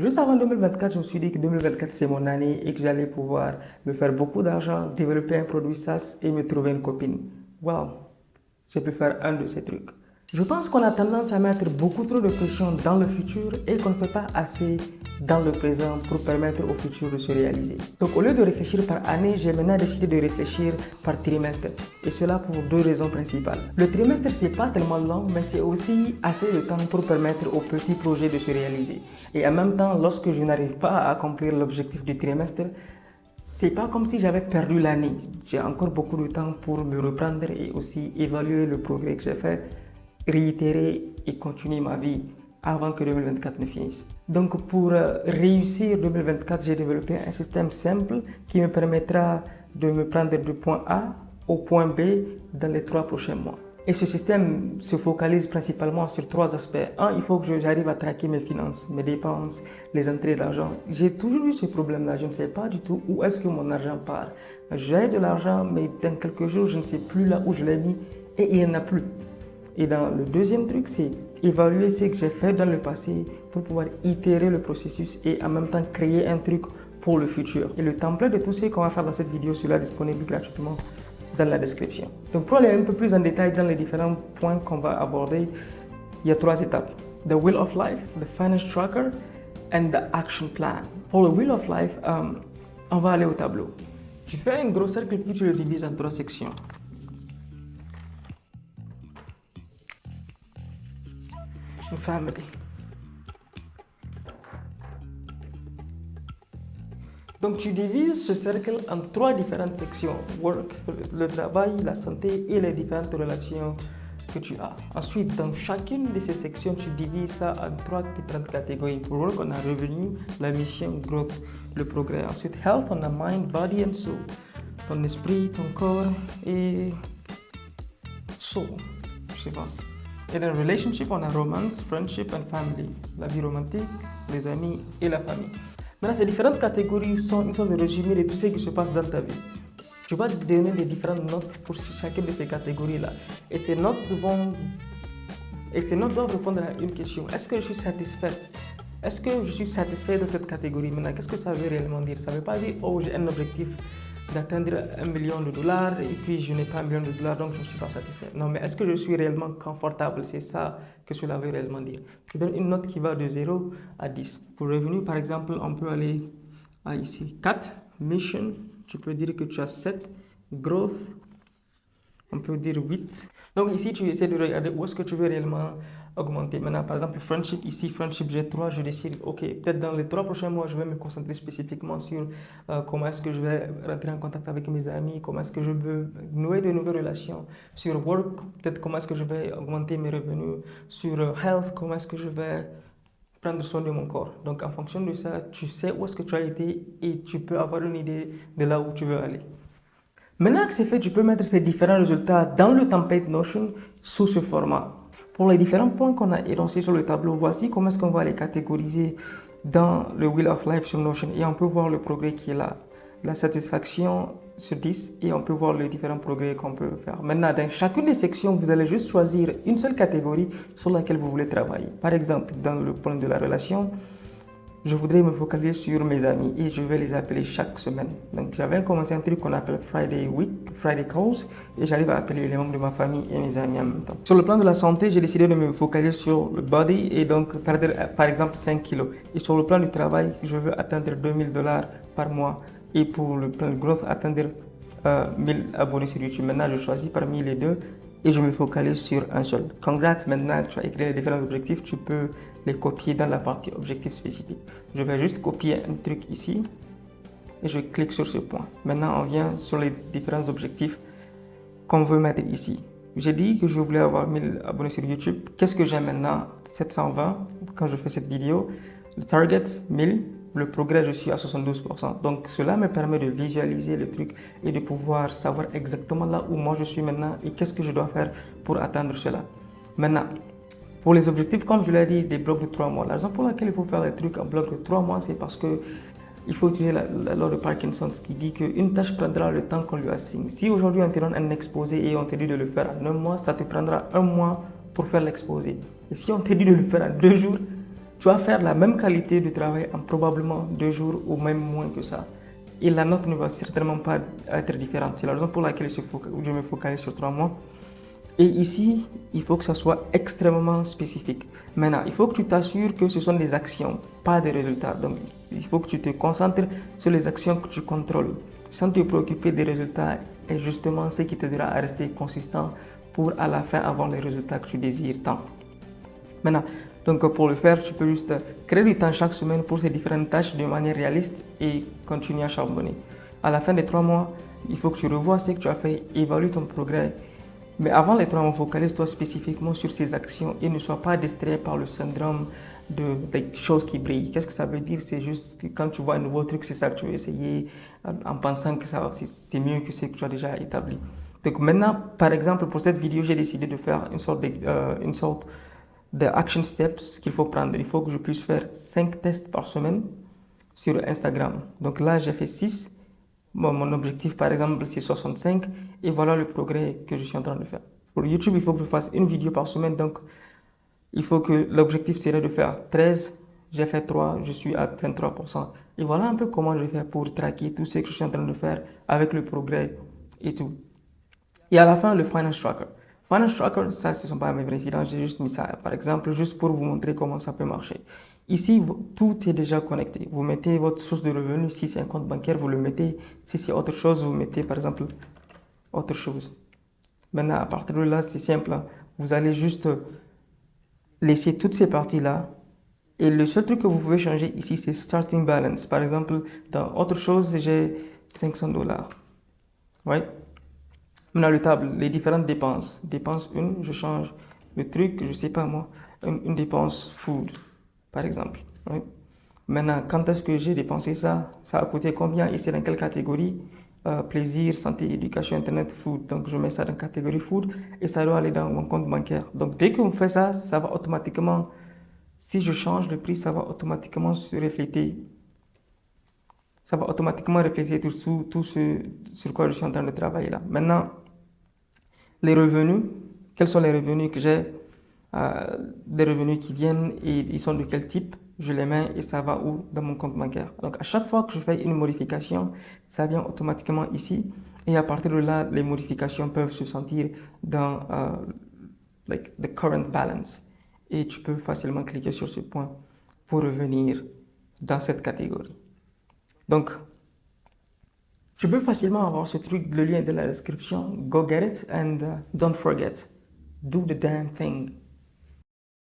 Juste avant 2024, je me suis dit que 2024 c'est mon année et que j'allais pouvoir me faire beaucoup d'argent, développer un produit SaaS et me trouver une copine. Wow, j'ai pu faire un de ces trucs. Je pense qu'on a tendance à mettre beaucoup trop de pression dans le futur et qu'on ne fait pas assez dans le présent pour permettre au futur de se réaliser. Donc au lieu de réfléchir par année, j'ai maintenant décidé de réfléchir par trimestre. Et cela pour deux raisons principales. Le trimestre, c'est pas tellement long, mais c'est aussi assez de temps pour permettre aux petits projets de se réaliser. Et en même temps, lorsque je n'arrive pas à accomplir l'objectif du trimestre, c'est pas comme si j'avais perdu l'année. J'ai encore beaucoup de temps pour me reprendre et aussi évaluer le progrès que j'ai fait, réitérer et continuer ma vie avant que 2024 ne finisse. Donc pour réussir 2024, j'ai développé un système simple qui me permettra de me prendre du point A au point B dans les 3 prochains mois. Et ce système se focalise principalement sur 3 aspects. Un, il faut que j'arrive à traquer mes finances, mes dépenses, les entrées d'argent. J'ai toujours eu ce problème-là. Je ne sais pas du tout où est-ce que mon argent part. J'ai de l'argent, mais dans quelques jours, je ne sais plus là où je l'ai mis et il n'y en a plus. Et dans le deuxième truc, c'est évaluer ce que j'ai fait dans le passé pour pouvoir itérer le processus et en même temps créer un truc pour le futur. Et le template de tout ce qu'on va faire dans cette vidéo sera disponible gratuitement dans la description. Donc pour aller un peu plus en détail dans les différents points qu'on va aborder, il y a 3 étapes. The Wheel of Life, the Finance Tracker and the Action Plan. Pour le Wheel of Life, on va aller au tableau. Tu fais un gros cercle puis tu le divises en 3 sections. Family. Donc tu divises ce cercle en 3 différentes sections. Work, le travail, la santé et les différentes relations que tu as. Ensuite, dans chacune de ces sections, tu divises ça en 3 différentes catégories. Pour work, on a revenu, la mission, growth, le progrès. Ensuite, health, on a mind, body and soul. Ton esprit, ton corps et soul. Je sais pas. Et dans relationship, on a romance, friendship and family. La vie romantique, les amis et la famille. Maintenant, ces différentes catégories sont une sorte de résumé de tout ce qui se passe dans ta vie. Tu vas te donner des différentes notes pour chacune de ces catégories-là. Et ces notes doivent répondre à une question. Est-ce que je suis satisfait? Est-ce que je suis satisfait de cette catégorie? Maintenant, qu'est-ce que ça veut réellement dire? Ça ne veut pas dire, oh, j'ai un objectif d'atteindre $1 million et puis je n'ai pas $1 million donc je ne suis pas satisfait. Non, mais est-ce que je suis réellement confortable? C'est ça que cela veut réellement dire. Je donne une note qui va de 0 à 10. Pour revenu, par exemple, on peut aller à ici 4. Mission, tu peux dire que tu as 7. Growth, on peut dire 8. Donc ici, tu essaies de regarder où est-ce que tu veux réellement augmenter. Maintenant, par exemple, friendship, ici, friendship, j'ai 3, je décide, ok, peut-être dans les 3 prochains mois, je vais me concentrer spécifiquement sur comment est-ce que je vais rentrer en contact avec mes amis, comment est-ce que je veux nouer de nouvelles relations. Sur work, peut-être comment est-ce que je vais augmenter mes revenus. Sur health, comment est-ce que je vais prendre soin de mon corps. Donc, en fonction de ça, tu sais où est-ce que tu as été et tu peux avoir une idée de là où tu veux aller. Maintenant que c'est fait, tu peux mettre ces différents résultats dans le template Notion sous ce format. Pour les différents points qu'on a énoncés sur le tableau, voici comment est-ce qu'on va les catégoriser dans le Wheel of Life sur Notion. Et on peut voir le progrès qui est là, la satisfaction sur 10 et on peut voir les différents progrès qu'on peut faire. Maintenant, dans chacune des sections, vous allez juste choisir une seule catégorie sur laquelle vous voulez travailler. Par exemple, dans le point de la relation, je voudrais me focaliser sur mes amis et je vais les appeler chaque semaine. Donc j'avais commencé un truc qu'on appelle Friday Calls et j'arrive à appeler les membres de ma famille et mes amis en même temps. Sur le plan de la santé, j'ai décidé de me focaliser sur le body et donc perdre par exemple 5 kilos. Et sur le plan du travail, je veux atteindre $2000 par mois et pour le plan de growth, atteindre 1000 abonnés sur YouTube. Maintenant, je choisis parmi les deux et je me focalise sur un seul. Congrats, maintenant tu as écrit les différents objectifs, tu peux les copier dans la partie objectif spécifique. Je vais juste copier un truc ici et je clique sur ce point. Maintenant, on vient sur les différents objectifs qu'on veut mettre ici. J'ai dit que je voulais avoir 1000 abonnés sur YouTube. Qu'est-ce que j'ai maintenant? 720 quand je fais cette vidéo. Le target, 1000. Le progrès, je suis à 72%. Donc, cela me permet de visualiser le truc et de pouvoir savoir exactement là où moi je suis maintenant et qu'est-ce que je dois faire pour atteindre cela. Maintenant, pour les objectifs, comme je l'ai dit, des blocs de 3 mois. La raison pour laquelle il faut faire les trucs en bloc de 3 mois, c'est parce que il faut utiliser la loi de Parkinson qui dit qu'une tâche prendra le temps qu'on lui assigne. Si aujourd'hui on te donne un exposé et on te dit de le faire en 1 mois, ça te prendra 1 mois pour faire l'exposé. Et si on te dit de le faire en 2 jours, tu vas faire la même qualité de travail en probablement 2 jours ou même moins que ça. Et la note ne va certainement pas être différente. C'est la raison pour laquelle je me focalise sur 3 mois. Et ici, il faut que ça soit extrêmement spécifique. Maintenant, il faut que tu t'assures que ce sont des actions, pas des résultats. Donc, il faut que tu te concentres sur les actions que tu contrôles, sans te préoccuper des résultats. Et justement, ce qui t'aidera à rester consistant pour à la fin avoir les résultats que tu désires tant. Maintenant, donc pour le faire, tu peux juste créer du temps chaque semaine pour ces différentes tâches de manière réaliste et continuer à charbonner. À la fin des 3 mois, il faut que tu revoies ce que tu as fait, évalue ton progrès. Mais avant les 3 mois, focalise-toi spécifiquement sur ces actions et ne sois pas distrait par le syndrome des choses qui brillent. Qu'est-ce que ça veut dire? C'est juste que quand tu vois un nouveau truc, c'est ça que tu veux essayer en pensant que c'est mieux que ce que tu as déjà établi. Donc maintenant, par exemple, pour cette vidéo, j'ai décidé de faire une sorte de action steps qu'il faut prendre. Il faut que je puisse faire 5 tests par semaine sur Instagram. Donc là, j'ai fait 6. Bon, mon objectif, par exemple, c'est 65. Et voilà le progrès que je suis en train de faire. Pour YouTube, il faut que je fasse une vidéo par semaine. Donc, il faut que l'objectif serait de faire 13. J'ai fait 3, je suis à 23%. Et voilà un peu comment je vais faire pour traquer tout ce que je suis en train de faire avec le progrès et tout. Et à la fin, le Finance Tracker. Finance Tracker, ça, ce ne sont pas mes vraies finances, j'ai juste mis ça, par exemple, juste pour vous montrer comment ça peut marcher. Ici, tout est déjà connecté. Vous mettez votre source de revenus. Si c'est un compte bancaire, vous le mettez. Si c'est autre chose, vous mettez, par exemple, autre chose. Maintenant, à partir de là, c'est simple. Vous allez juste laisser toutes ces parties-là. Et le seul truc que vous pouvez changer ici, c'est Starting Balance. Par exemple, dans autre chose, j'ai $500. Ouais. Maintenant, le table, les différentes dépenses. Dépense 1, je change le truc, je sais pas moi, une dépense food, par exemple. Oui. Maintenant, quand est-ce que j'ai dépensé ça? Ça a coûté combien et c'est dans quelle catégorie? Plaisir, santé, éducation, internet, food. Donc, je mets ça dans la catégorie food et ça doit aller dans mon compte bancaire. Donc, dès qu'on fait ça, ça va automatiquement, si je change le prix, ça va automatiquement se refléter. Ça va automatiquement refléter tout ce sur quoi je suis en train de travailler là. Maintenant, les revenus, quels sont les revenus que j'ai? Des revenus qui viennent et ils sont de quel type? Je les mets et ça va où? Dans mon compte bancaire. Donc à chaque fois que je fais une modification, ça vient automatiquement ici et à partir de là, les modifications peuvent se sentir dans like the current balance et tu peux facilement cliquer sur ce point pour revenir dans cette catégorie. Donc, tu peux facilement avoir ce truc, le lien de la description. Go get it and don't forget, do the damn thing.